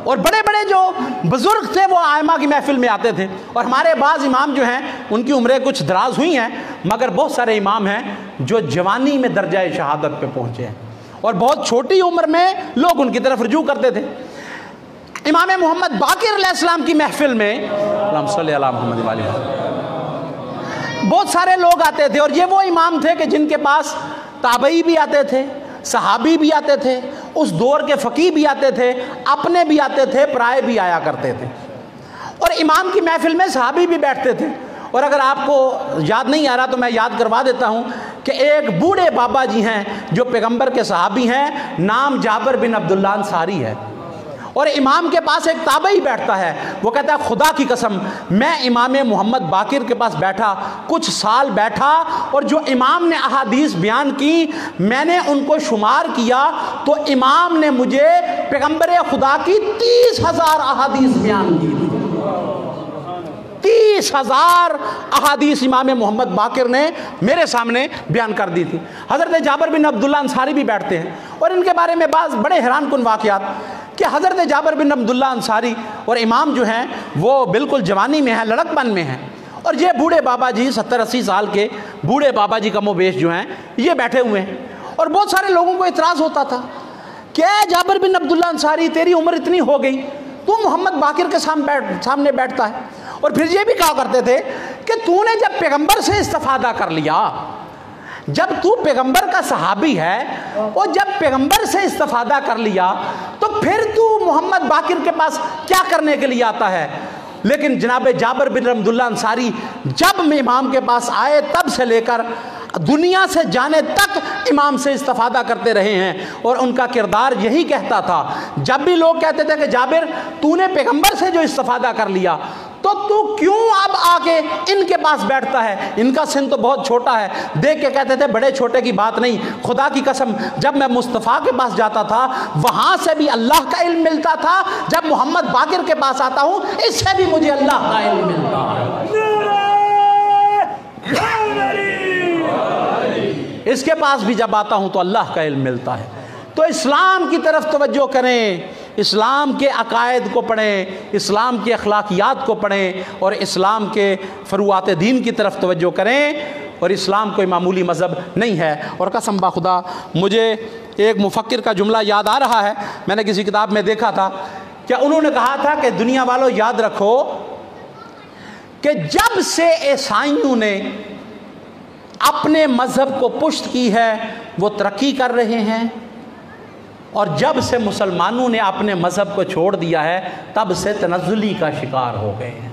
[SPEAKER 1] اور بڑے بڑے جو بزرگ تھے وہ آئمہ کی محفل میں آتے تھے، اور ہمارے بعض امام جو ہیں ان کی عمریں کچھ دراز ہوئی ہیں، مگر بہت سارے امام ہیں جو جوانی میں درجہ شہادت پہ پہنچے ہیں، اور بہت چھوٹی عمر میں لوگ ان کی طرف رجوع کرتے تھے۔ امام محمد باقر علیہ السلام کی محفل میں اللہم صلی علی محمد وعلی بہت سارے لوگ آتے تھے، اور یہ وہ امام تھے کہ جن کے پاس تابعی بھی آتے تھے، صحابی بھی آتے تھے، اس دور کے فقیہ بھی آتے تھے، اپنے بھی آتے تھے، پرائے بھی آیا کرتے تھے، اور امام کی محفل میں صحابی بھی بیٹھتے تھے۔ اور اگر آپ کو یاد نہیں آ رہا تو میں یاد کروا دیتا ہوں کہ ایک بوڑھے بابا جی ہیں جو پیغمبر کے صحابی ہیں، نام جابر بن عبداللہ انصاری ہے، اور امام کے پاس ایک تابعی بیٹھتا ہے، وہ کہتا ہے خدا کی قسم میں امام محمد باقر کے پاس بیٹھا، کچھ سال بیٹھا، اور جو امام نے احادیث بیان کی میں نے ان کو شمار کیا تو امام نے مجھے پیغمبر خدا کی 30,000 احادیث بیان کی تھی۔ 30,000 احادیث امام محمد باقر نے میرے سامنے بیان کر دی تھی۔ حضرت جابر بن عبداللہ انصاری بھی بیٹھتے ہیں، اور ان کے بارے میں بعض بڑے حیران کن واقعات کہ حضرت جابر بن عبداللہ انصاری اور امام جو ہیں وہ بالکل جوانی میں ہیں، لڑک پن میں ہیں، اور یہ بوڑھے بابا جی 70-80 سال کے بوڑھے بابا جی کم و بیش جو ہیں یہ بیٹھے ہوئے ہیں، اور بہت سارے لوگوں کو اعتراض ہوتا تھا کہ اے جابر بن عبداللہ انصاری تیری عمر اتنی ہو گئی، تو محمد باقر کے سامنے بیٹھتا ہے۔ اور پھر یہ بھی کہا کرتے تھے کہ تو نے جب پیغمبر سے استفادہ کر لیا، جب تو پیغمبر کا صحابی ہے اور جب پیغمبر سے استفادہ کر لیا تو پھر تو محمد باقر کے پاس کیا کرنے کے لیے آتا ہے؟ لیکن جناب جابر بن عبداللہ انصاری جب امام کے پاس آئے تب سے لے کر دنیا سے جانے تک امام سے استفادہ کرتے رہے ہیں، اور ان کا کردار یہی کہتا تھا۔ جب بھی لوگ کہتے تھے کہ جابر تو نے پیغمبر سے جو استفادہ کر لیا تو کیوں اب آ کے ان کے پاس بیٹھتا ہے؟ ان کا سن تو بہت چھوٹا ہے۔ دیکھ کے کہتے تھے بڑے چھوٹے کی بات نہیں، خدا کی قسم جب میں مصطفیٰ کے پاس جاتا تھا وہاں سے بھی اللہ کا علم ملتا تھا، جب محمد باقر کے پاس آتا ہوں اس سے بھی مجھے اللہ کا علم ملتا ہے۔ اس کے پاس بھی جب آتا ہوں تو اللہ کا علم ملتا ہے۔ تو اسلام کی طرف توجہ کریں، اسلام کے عقائد کو پڑھیں، اسلام کے اخلاقیات کو پڑھیں، اور اسلام کے فروعات دین کی طرف توجہ کریں، اور اسلام کوئی معمولی مذہب نہیں ہے۔ اور قسم بخدا مجھے ایک مفکر کا جملہ یاد آ رہا ہے، میں نے کسی کتاب میں دیکھا تھا کہ انہوں نے کہا تھا کہ دنیا والوں یاد رکھو کہ جب سے عیسائیوں نے اپنے مذہب کو پشت کی ہے وہ ترقی کر رہے ہیں، اور جب سے مسلمانوں نے اپنے مذہب کو چھوڑ دیا ہے تب سے تنزلی کا شکار ہو گئے ہیں۔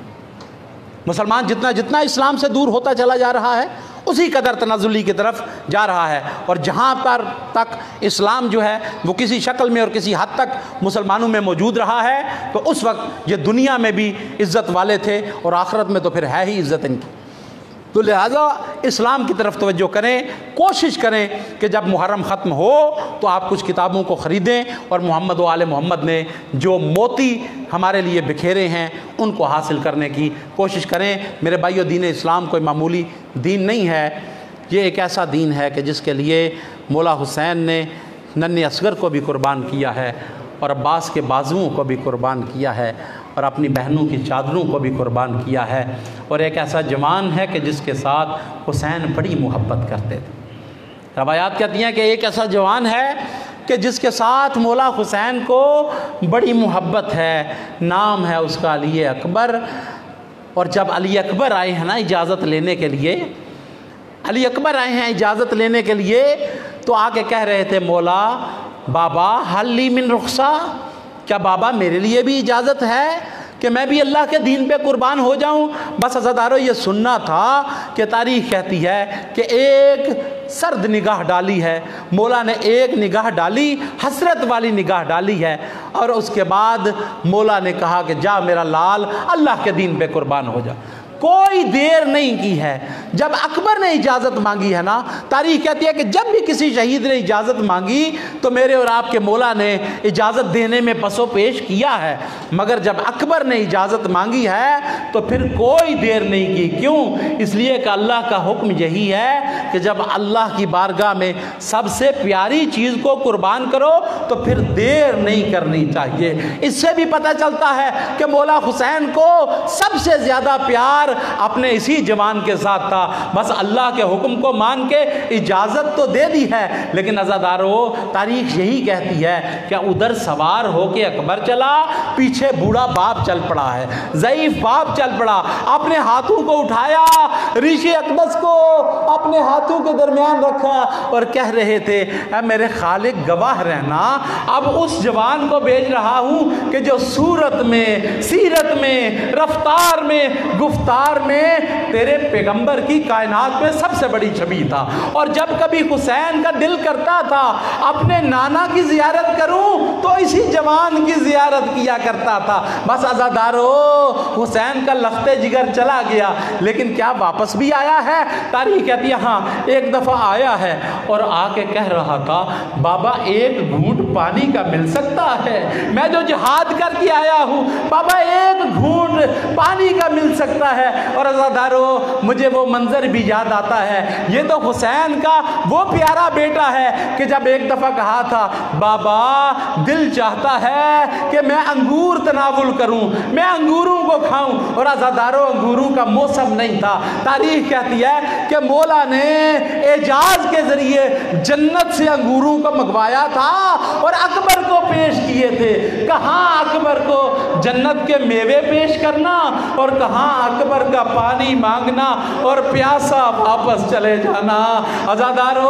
[SPEAKER 1] مسلمان جتنا جتنا اسلام سے دور ہوتا چلا جا رہا ہے اسی قدر تنزلی کی طرف جا رہا ہے، اور جہاں پر تک اسلام جو ہے وہ کسی شکل میں اور کسی حد تک مسلمانوں میں موجود رہا ہے تو اس وقت یہ دنیا میں بھی عزت والے تھے، اور آخرت میں تو پھر ہے ہی عزت ان کی۔ تو لہٰذا اسلام کی طرف توجہ کریں، کوشش کریں کہ جب محرم ختم ہو تو آپ کچھ کتابوں کو خریدیں، اور محمد و آل محمد نے جو موتی ہمارے لیے بکھیرے ہیں ان کو حاصل کرنے کی کوشش کریں۔ میرے بھائیو، دین اسلام کوئی معمولی دین نہیں ہے، یہ ایک ایسا دین ہے کہ جس کے لیے مولا حسین نے ننھے اصغر کو بھی قربان کیا ہے، اور عباس کے بازوؤں کو بھی قربان کیا ہے، اور اپنی بہنوں کی چادروں کو بھی قربان کیا ہے، اور ایک ایسا جوان ہے کہ جس کے ساتھ حسین بڑی محبت کرتے تھے۔ روایات کہتی ہیں کہ ایک ایسا جوان ہے کہ جس کے ساتھ مولا حسین کو بڑی محبت ہے، نام ہے اس کا علی اکبر۔ اور جب علی اکبر آئے ہیں نا اجازت لینے کے لیے، علی اکبر آئے ہیں اجازت لینے کے لیے، تو آ کے کہہ رہے تھے مولا بابا حل لی من رخصہ، کیا بابا میرے لیے بھی اجازت ہے کہ میں بھی اللہ کے دین پہ قربان ہو جاؤں؟ بس عزادارو یہ سننا تھا کہ تاریخ کہتی ہے کہ ایک سرد نگاہ ڈالی ہے، مولا نے ایک نگاہ ڈالی، حسرت والی نگاہ ڈالی ہے، اور اس کے بعد مولا نے کہا کہ جا میرا لال اللہ کے دین پہ قربان ہو جا۔ کوئی دیر نہیں کی ہے، جب اکبر نے اجازت مانگی ہے نا، تاریخ کہتی ہے کہ جب بھی کسی شہید نے اجازت مانگی تو میرے اور آپ کے مولا نے اجازت دینے میں پس و پیش کیا ہے، مگر جب اکبر نے اجازت مانگی ہے تو پھر کوئی دیر نہیں کی۔ کیوں؟ اس لیے کہ اللہ کا حکم یہی ہے کہ جب اللہ کی بارگاہ میں سب سے پیاری چیز کو قربان کرو تو پھر دیر نہیں کرنی چاہیے۔ اس سے بھی پتہ چلتا ہے کہ مولا حسین کو سب سے زیادہ پیار اپنے اسی جوان کے ساتھ تھا۔ بس اللہ کے حکم کو مان کے اجازت تو دے دی ہے، لیکن عزادارو تاریخ یہی کہتی ہے کہ ادھر سوار ہو کے اکبر چلا، پیچھے بوڑھا باپ چل پڑا ہے، ضعیف باپ چل پڑا، اپنے ہاتھوں کو اٹھایا، ریشِ اقدس کو اپنے ہاتھوں کے درمیان رکھا اور کہہ رہے تھے اے میرے خالق گواہ رہنا، اب اس جوان کو بھیج رہا ہوں کہ جو صورت میں، سیرت میں، رفتار میں، گفتار کردار میں تیرے پیغمبر کی کائنات میں سب سے بڑی شبیہ تھا، اور جب کبھی حسین کا دل کرتا تھا اپنے نانا کی زیارت کروں تو اسی جوان کی زیارت کیا کرتا تھا۔ بس عزادارو، حسین کا لخت جگر چلا گیا، لیکن کیا واپس بھی آیا ہے؟ تاریخ کہتی ہے ہاں ایک دفعہ آیا ہے اور آ کے کہہ رہا تھا بابا ایک گھونٹ پانی کا مل سکتا ہے؟ میں جو جہاد کر کے آیا ہوں بابا ایک گھونٹ پانی کا مل سکتا ہے؟ اور عزادارو مجھے وہ منظر بھی یاد آتا ہے، یہ تو حسین کا وہ پیارا بیٹا ہے کہ جب ایک دفعہ کہا تھا بابا دل چاہتا ہے کہ میں انگور تناول کروں، میں انگوروں کو کھاؤں، اور عزادارو انگوروں کا موسم نہیں تھا۔ تاریخ کہتی ہے کہ مولا نے اعجاز کے ذریعے جنت سے انگوروں کو منگوایا تھا اور اکبر کو پیش کیے تھے۔ کہاں اکبر کو جنت کے میوے پیش کرنا اور کہاں اکبر کا پانی مانگنا اور پیاسا واپس چلے جانا۔ عزادارو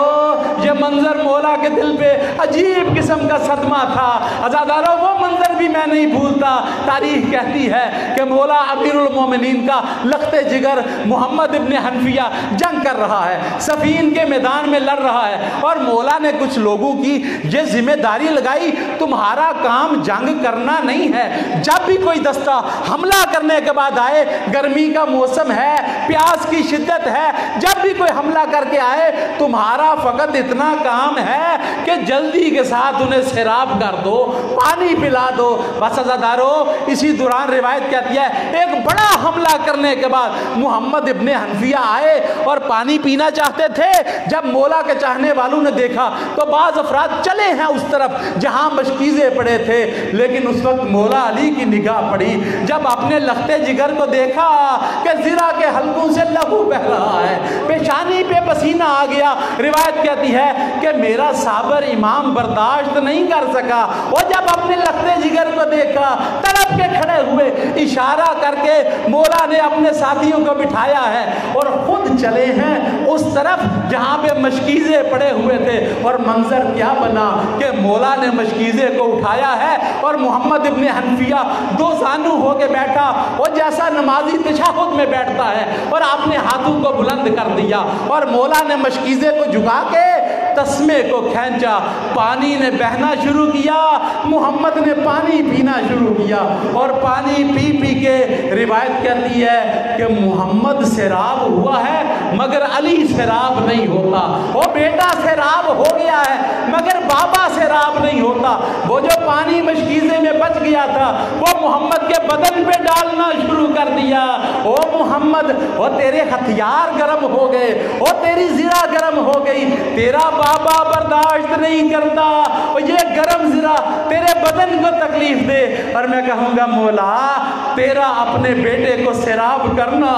[SPEAKER 1] یہ منظر مولا کے دل پہ عجیب قسم کا صدمہ تھا۔ عزادارو وہ منظر بھی میں نہیں بھولتا۔ تاریخ کہتی ہے کہ مولا امیر المومنین کا لخت جگر محمد ابن حنفیہ جنگ کر رہا ہے، صفین کے میدان میں لڑ رہا ہے، اور مولا نے کچھ لوگوں کی یہ ذمہ داری لگائی تمہارا کام جنگ کرنا نہیں ہے، جب بھی کوئی دستہ حملہ کرنے کے بعد آئے، گرمی کا موسم ہے، پیاس کی شدت ہے، جب بھی کوئی حملہ کر کے آئے تمہارا فقط اتنا کام ہے کہ جلدی کے ساتھ انہیں سیراب کر دو، پانی پلا دو۔ بس عزادارو اسی دوران روایت کہتی ہے ایک بڑا حملہ کرنے کے بعد محمد ابن حنفیہ آئے اور پانی پینا چاہتے تھے۔ جب مولا کے چاہنے والوں نے دیکھا تو بعض افراد چلے ہیں اس طرف جہاں مشکیزے پڑے تھے، لیکن اس وقت مولا علی کی نگاہ پڑی، جب اپنے لخت جگر کو دیکھا کہ زرہ کے حلقوں سے لہو بہ رہا ہے، پیشانی پہ پسینہ آ گیا۔ روایت کہتی ہے کہ میرا صابر امام برداشت نہیں کر سکا، اور جب اپنے لخت جگر کو دیکھا تڑپ کے کھڑے ہوئے، اشارہ کر کے مولا نے اپنے ساتھیوں کو بٹھایا ہے اور خود چلے ہیں اس طرف جہاں پہ مشکیزے پڑے ہوئے تھے، اور منظر کیا بنا کہ مولا نے مشکیزے کو اٹھایا ہے اور محمد ابن حنفیہ دو زانو ہو کے بیٹھا، اور جیسا نمازی تشہد میں بیٹھتا ہے، اور آپ نے ہاتھوں کو بلند کر دیا اور مولا نے مشکیزے کو جھکا کے تسمے کو کھینچا، پانی نے بہنا شروع کیا، محمد نے پانی پینا شروع کیا، اور پانی پی پی کے روایت کہتی ہے کہ محمد سیراب ہوا ہے مگر علی سیراب نہیں ہوتا، وہ بیٹا سیراب ہو گیا ہے مگر بابا سیراب نہیں ہوتا۔ وہ جو پانی مشکیزے میں بچ گیا تھا وہ محمد کے بدن پہ ڈالنا شروع کر دیا۔ او محمد، وہ تیرے ہتھیار گرم ہو گئے، وہ تیری زرہ گرم ہو گئی، تیرا بابا برداشت نہیں کرتا، اور یہ گرم زرہ تیرے بدن کو تکلیف دے، اور میں کہوں گا مولا تیرا اپنے بیٹے کو سیراب کرنا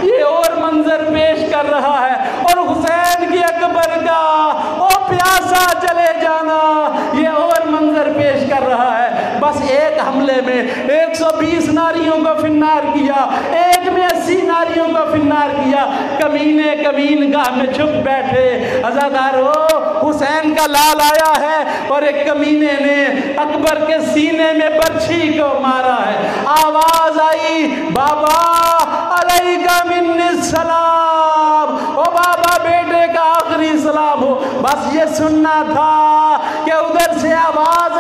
[SPEAKER 1] یہ اور منظر پیش کر رہا ہے، اور حسین کی اکبر کا او پیاسا چلے جانا یہ اور منظر پیش کر رہا ہے۔ بس ایک حملے میں 120 ناریوں کو فنار کیا، ایک میں 80 ناریوں کو فنار کیا، کمینے کمین گاہ میں چھپ بیٹھے۔ عزادارو حسین کا لال آیا ہے اور ایک کمینے نے اکبر کے سینے میں برچھی کو مارا ہے، آواز آئی بابا علیکہ منی السلام، او بابا بیٹے کا آخری سلام ہو۔ بس یہ سننا تھا کہ ادھر سے آواز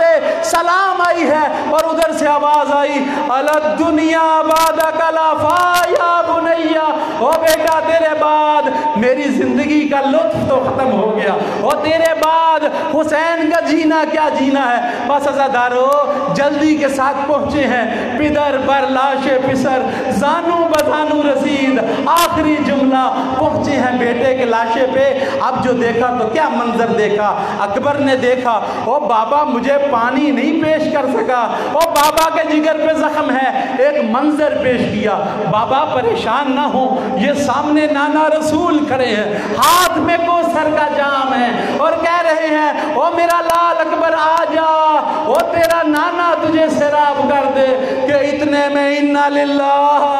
[SPEAKER 1] سلام آئی ہے اور ادھر سے آواز آئی الدنیا بعدک لافا یا بنیا، او بیٹا تیرے بعد میری زندگی کا لطف تو ختم ہو گیا، اور تیرے بعد حسین کا جینا کیا جینا ہے۔ بس عزادارو جلدی کے ساتھ پہنچے ہیں، پدر بر لاش پسر زانو بزانو رسید، آخری جملہ پہنچے ہیں بیٹے کے لاشے پہ۔ اب جو دیکھا تو کیا منظر دیکھا، اکبر نے دیکھا او بابا مجھے پانی نہیں پیش کر سکا، او بابا کے جگر پہ زخم ہے، ایک منظر پیش کیا۔ بابا پریشان نہ ہو، یہ سامنے نانا رسول کھڑے ہیں، ہاتھ میں کوثر کا جام ہے، اور کہہ رہے ہیں او میرا لال اکبر آ جا، او تیرا نانا تجھے سیراب کر دے۔ کہ اتنے میں انا للہ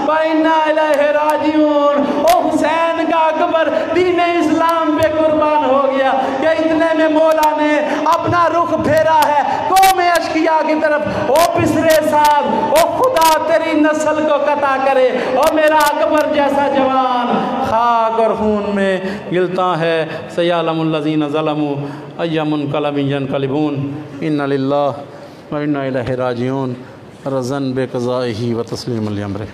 [SPEAKER 1] و انا الیہ راجعون، او حسین کا اکبر دین اسلام پہ قربان ہو گیا۔ کہ اتنے میں مولا نے اپنا رخ پھیرا ہے قوم اشقیا کی طرف۔ او پسرے صاحب، او خدا تیری نسل کو قطع کرے، او میرا اکبر جیسا جوان خاک اور خون میں گلتا ہے۔ سیعلم الذین ظلموا ای منقلب ینقلبون، ان للہ و انا الیہ راجعون، رضا بقضائہ و تسلیما لامرہ۔